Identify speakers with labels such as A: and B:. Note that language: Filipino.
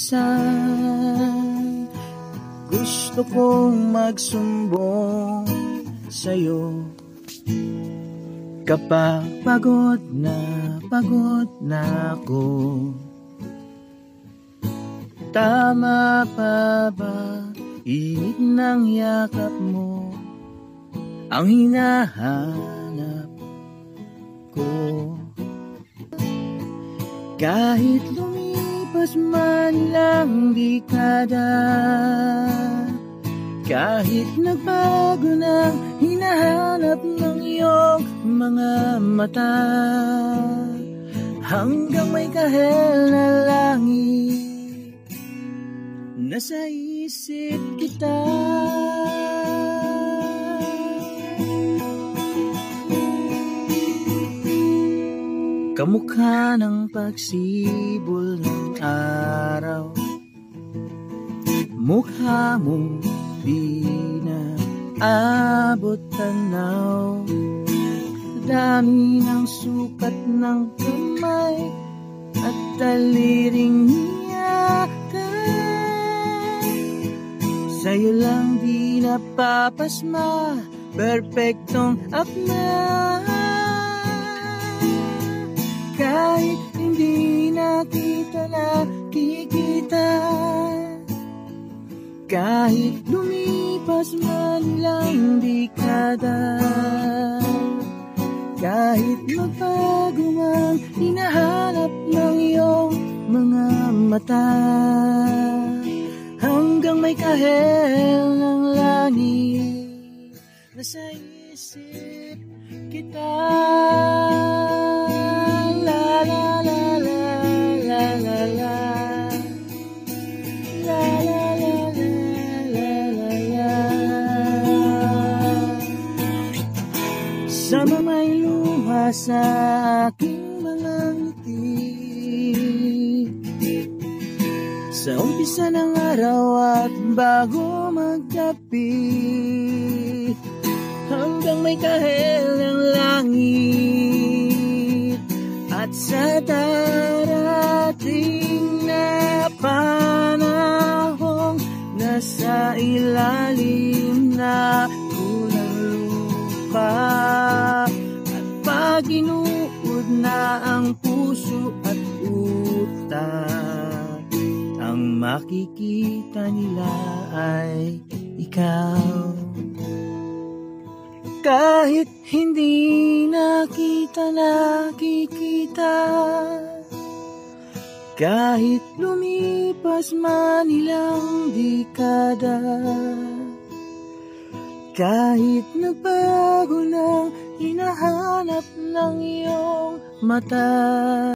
A: minsan gusto kong magsumbong sa'yo kapag pagod na ako. Tama pa ba init ng yakap mo ang hinahanap ko? Kahit lumipas man lang dekada, kahit nagbago na hinahanap ng iyong mga mata, hanggang may kahel na langit, nasa isip kita. Kamukha ng pagsibol ng araw, mukha mong di na abot tanaw. Dami ng sukat ng kamay at daliring niyaka, sa'yo lang di napapasma, perpektong akma. Kahit hindi na kita nakikita, kahit lumipas man lang dekada, kahit magbago man hinahanap ng iyong mga mata, hanggang may kahel ng langit, nasa isip kita. Sa may luha sa aking mga ngiti, sa umpisa ng araw at bago maggabi, hanggang may kahel ng langit, at sa darating na panahong nasa ilalim na kulang lupa, ginuod na ang puso at utak, ang makikita nila ay ikaw. Kahit hindi na kita nakikita, kahit lumipas man ilang dekada, kahit nagbago ng hinahanap ng iyong mata.